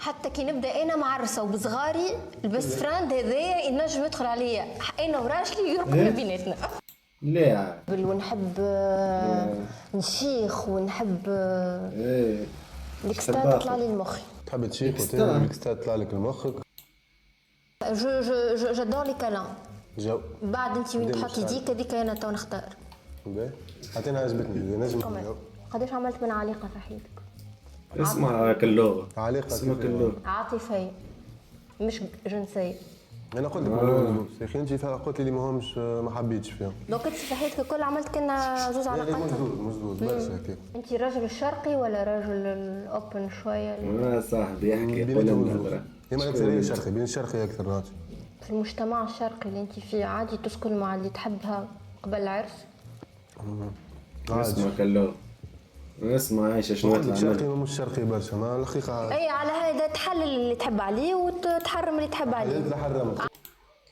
حتى كي نبدا انا معرسه وبصغاري البيست فريند هذايا ينجم يدخل عليا انا وراجلي يرقد ما بيناتنا. لا ونحب نشيخ ونحب ايه الكستا تطلع لي المخ. تحب تشيك وتعمل الكستا تطلع لك لمخك. جادور لي كالان. جو بعد انت وين تحطي ديك هذيك انا تو نختار. باهي حتى انا عجبتني نجم. قداش عملت من علاقه في حياتك؟ اسمع كاللغة علاقة اسمها كاللغة عاطفيه مش جنسيه. انا قلت لك يا اخي انت قلت لي ماهمش ما حبيتش فيهم. دونك انت في حياتك الكل عملت كنا زوج علاقات؟ مزدوز برشا هكاك. انت راجل الشرقي ولا راجل الاوبن شويه؟ صاحبي يحكي بين النظرة هما اكثر الشرقي بين الشرقي اكثر ناس. في المجتمع الشرقي اللي انت فيه عادي تسكن مع اللي تحبها قبل العرس؟ اسمع كاللغة اسمع عايشة شنو عندك شرقي مش شرقي برشا ما الحقيقة. اي على هذا تحلل اللي تحب عليه وتحرم اللي تحب عليه. لا حرمت.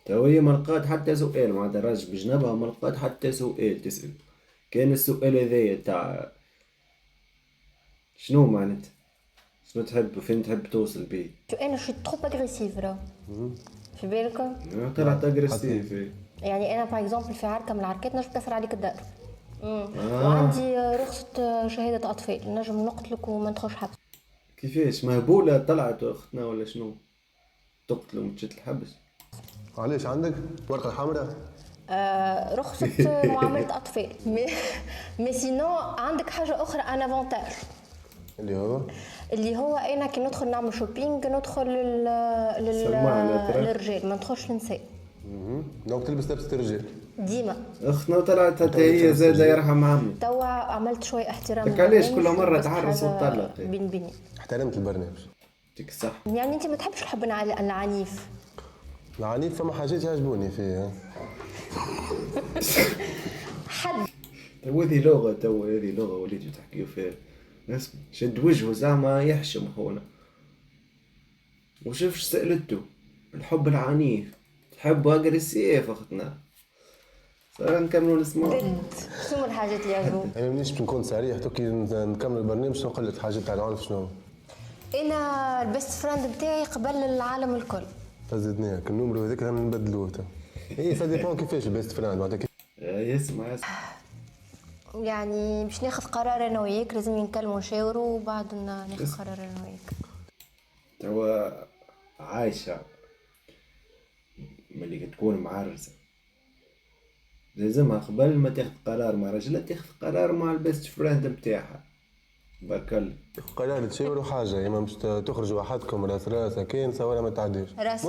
تو هي ما لقات حتى سؤال معناتها راجل بجنبها ما لقات حتى سؤال تسأل. كان السؤال هذايا تاع شنو معناتها شنو تحب فين تحب توصل بيه. انا شو تروب اغريسيف راه في بالك. طلعت اغريسيف يعني انا باغ اكزومبل في عركه من العركات نجم نكسر عليك الدار. وعندي رخصه شهاده اطفال نجم نقتلك وما ندخلش حبس. كيفاش مهبوله طلعت اختنا ولا شنو تقتل ومشيت الحبس؟ علاش عندك ورقه حمراء؟ رخصه معامله اطفال مي سينو عندك حاجه اخرى ان افونتاج اللي هو انا كي ندخل نعمل شوبينغ ندخل للرجال ما ندخلش للنساء. دونك تلبس لبسه الرجال ديما. اختنا طلعت حتى هي زاده يرحم عمي. توا عملت شوي احترام. لك علاش كل مره تعرس وتطلق؟ بين بيني احترمت البرنامج. يعطيك الصح. يعني انت ما تحبش الحب العنيف؟ العنيف فما حاجات يعجبوني فيه. حد هذه لغه وليتوا تحكيوا فيها. اسمع شد وجهه زعما يحشم خونا وشوف سألته الحب العنيف تحب اغريسيف اختنا. صار نكملوا نسمع شنو الحاجات اللي يعجبوك؟ انا مانيش نكون صريح توكي نكمل البرنامج نقول لك حاجات تاع العنف شنو. انا البيست فريند بتاعي قبل العالم الكل. فزدني النمرو هذاك نبدلوه. اي سا ديبون كيفاش البيست فريند معناتها. يسمع يعني باش ناخذ قرار انا وياك لازم نكلموا نشاوروا وبعد ناخذ قرار انا وياك. هو عايشه ملي تكون معرسه لازمها قبل ما تاخذ قرار مع رجلها تاخذ قرار مع البيست فريند بتاعها. بكل قرار تشاوروا حاجه اما باش تخرجوا وحدكم راس راس كاين ولا ما تعديش. راس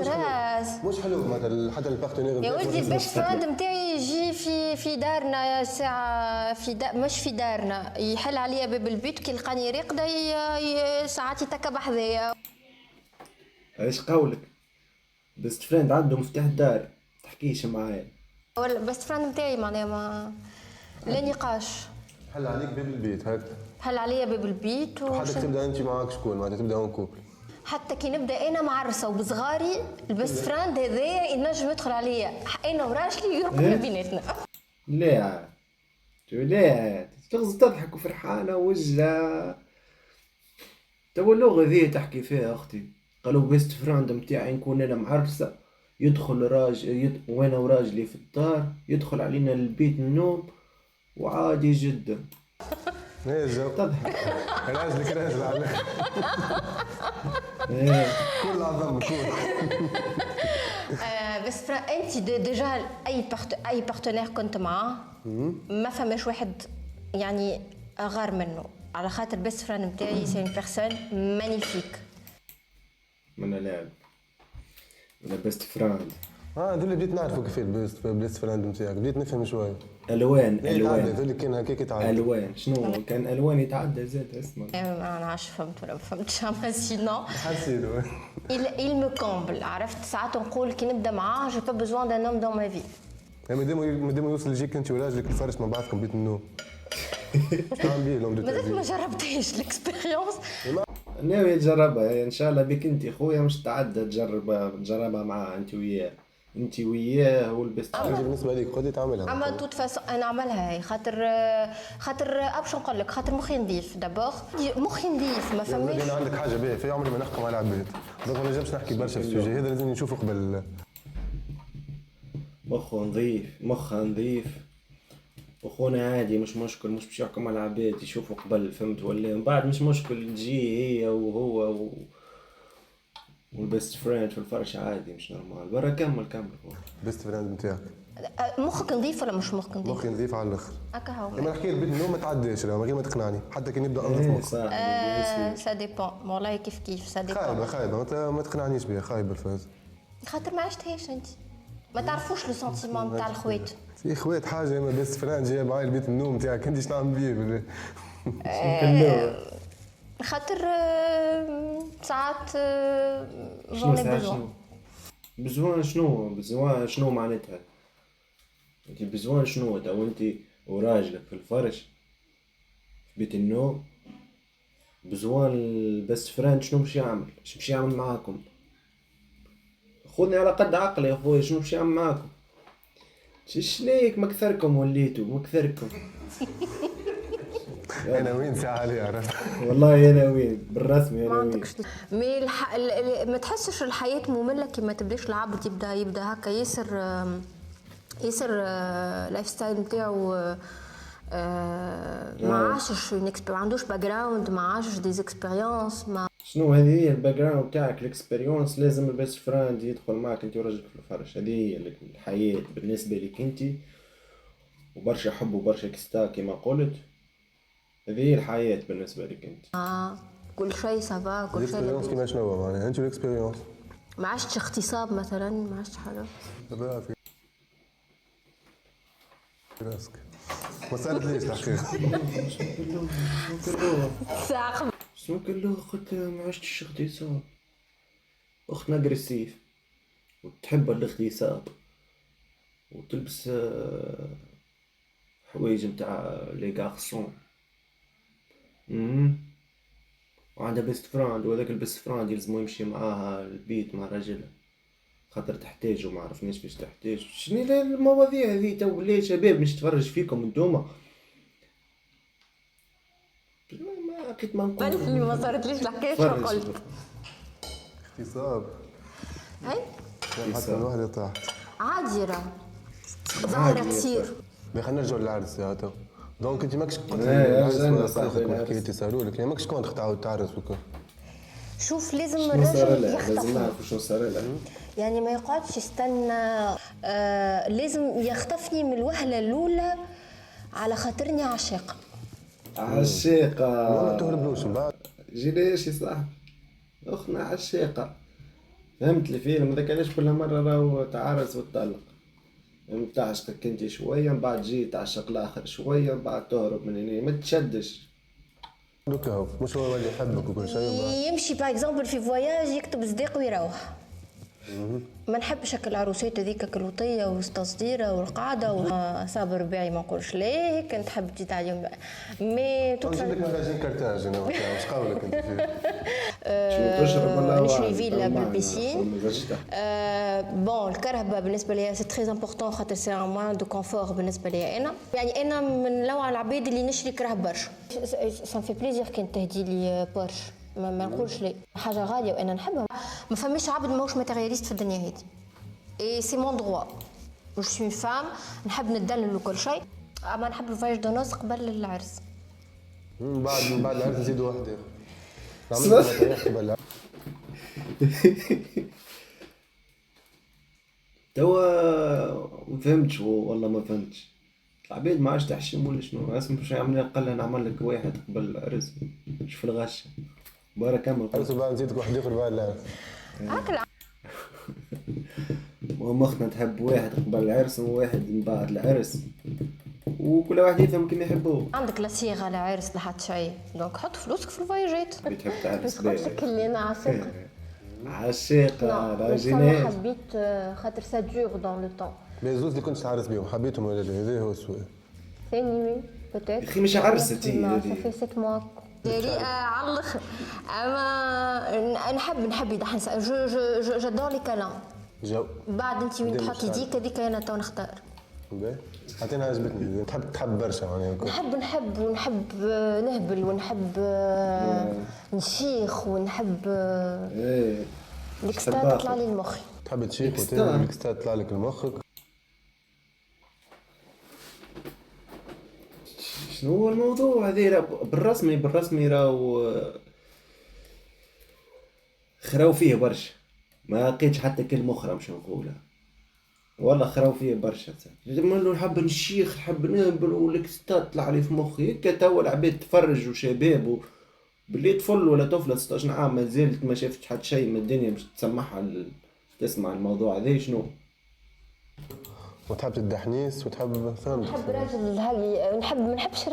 مش حلو معناتها حتى البارتنير. يا ولدي البيست فريند نتاعي يجي في دارنا ساعه مش في دارنا يحل عليا باب البيت كي يلقاني راقده ساعات يتكب حذايا. ايش قولك بيست فريند عنده مفتاح الدار تحكيش معايا. ولا بيست فريند نتاعي معناها ما لا نقاش. حل عليك باب البيت هكا. حل عليا باب البيت حتى تبدا انت معاك شكون معناتها تبدا اون كوبل. حتى كي نبدا انا معرسه وبصغاري البيست فريند هذايا ينجم يدخل عليا انا وراجلي يرقد ما بيناتنا. لا تغز تضحك وفرحانه وجهه. تو اللغه ذي تحكي فيها اختي قالوا بيست فريند نتاعي نكون انا معرسه يدخل راجل وانا وراجلي في الدار يدخل علينا البيت النوم وعادي جدا. ايه جو تضحك راجلك راجل على كل عظم كل. بس انت ديجا اي بارتنير كنت معاه ما فماش واحد يعني غار منه على خاطر بيست فريند نتاعي سي اون بيرسون مانيفيك. من لاعب من بيست فريند. اللي بديت نعرفه كيف البيست فريند نتاعك بديت نفهم شويه. الوان اللي كان هكاك يتعدى. الوان شنو كان الوان يتعدى زاد اسمع. انا عاش فهمت ولا ما فهمتش اما سينو حسيت il me comble. عرفت ساعات نقول كي نبدا معاه جو با بوزوان دان نوم دون ما في. مادام يوصل يجيك انت وراجلك تفرش مع بعضكم بيت النوم. تعمل بيه لهم مازلت ما جربتهاش الاكسبيريونس. ناوي تجربها ان شاء الله بك انت خويا مش تعدى تجربها معاه انت وياه انت وياه والبست انت بالنسبه ليك قد تعملها اما توت فاسون انا نعملها هاي خاطر ابش نقول لك خاطر مخي نظيف دابور مخي نظيف ما فماش. انا عندك حاجه باهيه في عمري ما نحكم على العباد دونك ما نجمش نحكي برشا في السوجي هذا لازم نشوفه قبل. مخه نظيف مخها نظيف وخونا عادي مش مشكل مش باش يحكم على العباد يشوفوا قبل فهمت ولا من بعد مش مشكل تجي هي وهو والبيست فريند في الفرش عادي مش نورمال برا كمل بيست فريند نتاعك مخك نظيف ولا مش مخك نظيف؟ مخي نظيف على الاخر. هكا هو لما نحكي البيت النوم ما تعداش من غير ما تقنعني حتى كي نبدا انظف مخ. سا ديبون والله كيف سا خايبه ديبون ما تقنعنيش بها خايبه الفاز خاطر ما عشتهاش انت ما تعرفوش لو سونتيمون نتاع الخوات. في خوات حاجه ما بيست فريند جايه معايا البيت النوم نتاعك انت شنو نعمل بيه خاطر ساعات شنو جوني بزوان بزوان شنو معناتها انت بزوان شنو تو انت وراجلك في الفرش في بيت النوم بزوان البست فريند شنو باش يعمل معاكم خذني على قد عقلي يا اخويا شنو باش يعمل معاكم شنيك مكثركم وليتوا مكثركم انا وين ساعه لي عرفت والله انا وين بالرسمي انا ما وين عندكش مي ما تحسش الحياه ممله كي ما تبداش العبد يبدا هكا ياسر لايف ستايل نتاعو ما عاشش ما عندوش باك جراوند ما عاشش دي اكسبيريونس ما شنو هذه هي الباك جراوند تاعك الاكسبيريونس لازم البيست فريند يدخل معك انت وراجلك في الفرش هذه هي الحياه بالنسبه لك انت وبرشا حب وبرشا كستا كما قلت هذه هي الحياه بالنسبه لك انت كل شيء سافا كل شيء الاكسبيريونس كيما شنو معناها انت الاكسبيريونس ما عشتش اغتصاب مثلا ما عشتش حاجه دابا في راسك ما صارت ليش الحقيقه ساق شنو قال له قلت ما عشتش اغتصاب اختنا اجريسيف وتحب الاغتصاب وتلبس حوايج نتاع لي غارسون وعندها بيست فريند وهذاك البيست فريند يلزمو يمشي معاها البيت مع راجلها خاطر تحتاج وما عرفناش باش تحتاج شنو المواضيع هذه تو ليه شباب مش تفرج فيكم انتوما ما كنت ما نقول ما صارتليش الحكايه شنو قلت اغتصاب هاي حتى الوحده طاحت عادي راه ظاهره كثير. خلينا نرجعوا للعرس يا تو دونك انت ماكش كنت حكيتي صاروا لك ماكش كنت تعاود تعرس وكل شوف لازم شنو صار الراجل لها لازم يخطف نعرف شنو صار لها يعني ما يقعدش يستنى لازم يخطفني من الوهله الاولى على خاطرني عشاقه ما تهربلوش من بعد جيليش يا صاحبي اختنا عشاقه فهمت الفيلم هذاك علاش كل مره راهو تعرس وتطلق تعشقك انت شويه من بعد جي تعشق الاخر شويه من بعد تهرب من هنا ما تشدش دوكا مش هو اللي يحبك وكل شيء يمشي باغ اكزومبل في فواياج يكتب صديق ويروح ما نحبش هكا العروسات هذيك الوطيه والتصديره والقعده وصابر رباعي ما نقولش ليه هيك نحب تزيد عليهم مي توت عندك ماجازين كارتاج انا واش قولك انت شنو تشرب ولا نشري فيلا بالبيسين بون الكرهبه بالنسبه لي سي تري امبورطون خاطر سي ان موان دو كونفور بالنسبه لي انا يعني انا من نوع العباد اللي نشري كرهب برشا سان في بليزير كي تهدي لي بورش ما نقولش لي حاجه غاليه وانا نحبها ما فماش عبد ماهوش ماتيرياليست في الدنيا هذه اي سي مون دروا جو سوي فام نحب ندلل وكل شيء اما نحب الفواياج دو نوز قبل العرس من بعد العرس نزيدوا واحد اخر نعمل قبل توا ما فهمتش والله ما فهمتش العباد ما عادش تحشم ولا شنو اسمع باش يعمل قال نعمل لك واحد قبل العرس شوف الغش بارك كمل العرس بعد نزيدك واحد اخر بعد العرس هاك مخنا تحب واحد قبل العرس وواحد من بعد العرس وكل واحد يفهم كيما يحبوه عندك لا صيغه لا عرس لا حتى شيء دونك حط فلوسك في الفواياجات بتحب تعرس بيه اللي انا عاشقه عشاقه راجينات حبيت خاطر سا دور دون لو طون الزوز اللي كنت تعرس بيهم حبيتهم ولا لا هذا هو السؤال ثاني وي بوتيت اخي مش عرستي هذه صافي 6 موا ديري على الاخر اما نحب يضحك جادور لي كالان جو. بعد انت وين ديما تحط شعر. يديك هذيك انا تو نختار. باهي عطينا عجبتني، تحب برشا معناها. نحب نهبل ونحب نشيخ ونحب ايه الاكسترا تطلع لي المخ. تحب تشيك وتهبل الاكسترا تطلع لك لمخك. شنو هو الموضوع هذا بالرسمي راهو خراو فيه برشا، ما لقيتش حتى كلمة أخرى مش نقولها، والله خراو فيه برشا. لما نحب نشيخ نحب نهبل والاكستات طلع لي في مخي هكا. توا العباد تفرج وشباب باللي طفل ولا طفلة 16 عام ما زالت ما شافتش حتى شيء من الدنيا مش تسمعها تسمع الموضوع هذا شنو. وتحب الدحنيس وتحب فهمت. نحب راجل هاي ما نحبش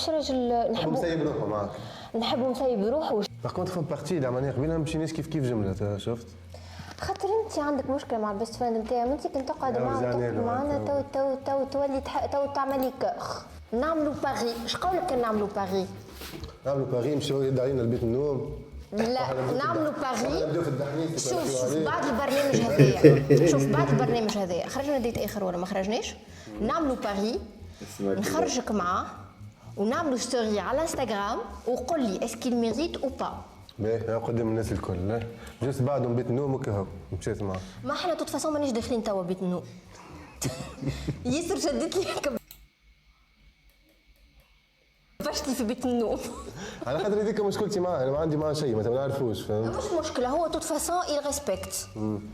راجل تحب مسيب روحه معك. نحب مسيب روحه. باغ كونتر فهم بارتي لا مانيير قبيله ما مشيناش كيف جمله شفت. خاطر انت عندك مشكله مع البيست فريند نتاعي، انت كنت تقعد معنا تو تولي تو تعملي كاخ. نعملوا باغي، اش قولك كان نعملوا باغي؟ نعملوا باغي نمشيو يدعينا البيت النوم. لا نعملوا باغي. نبداو في الدحنيس. شوف بعد البرنامج هذايا شوف بعد البرنامج هذايا خرجنا ديت اخر ولا ما خرجناش، نعملوا باغي نخرجك معاه ونعملوا ستوري على انستغرام وقول لي اسكي ميريت او با. باهي قدام الناس الكل جوست بعدهم بيت النوم وكهو مشيت معاه. ما احنا توت فاصون مانيش داخلين توا بيت النوم. ياسر شدت لي فشتي في بيت النوم. على خاطر هذيك مشكلتي معاه، انا ما عندي معاه شيء مثلا ما نعرفوش فهمت. مش مشكله هو توت فاصون il ريسبكت.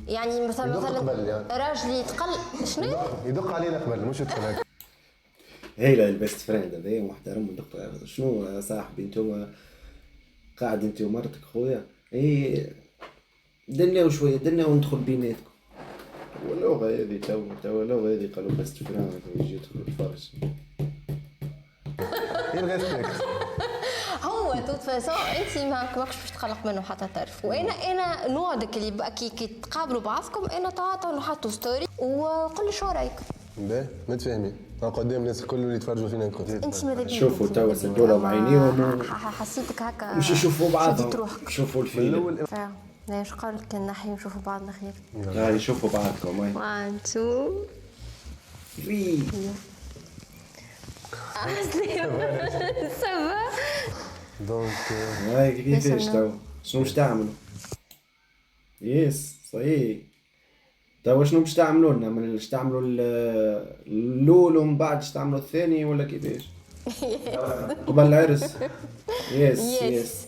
يعني مثلا قبل يعني. راجل يتقل شنو؟ يدق علينا قبل مش يدخل هكا. هيلا البيست فريند هذا محترم ودق. شنو يا صاحبي انتم قاعد انت ومرتك خويا ايه دنا وشويه دنا وندخل بيناتكم. واللغه هذه تو اللغه هذه قالوا بيست فريند يجي يدخل الفرش. ريسبكت. هو توت فاصون انت ماكش باش تقلق منه حتى طرف، وانا نوعدك اللي بقى كي تقابلوا بعضكم انا تعاطوا نحطوا ستوري وقول لي شو رايك. باهي متفاهمين قدام الناس الكل اللي يتفرجوا فينا الكل. انت ماذا بيك شوفوا توا سدوله بعينيهم حسيتك هكا مش يشوفوا بعضهم شوفوا الفيلم. لا ايش قالك كان نحي نشوفوا بعضنا خير. هاي شوفوا بعضكم هاي 1 2 3 سافا. دونك هاي كيفاش تو شنو باش تعملوا؟ يس صحيح توا شنو باش تعملوا لنا؟ من باش تعملوا الاول ومن بعد باش تعملوا الثاني ولا كيفاش؟ قبل العرس. يس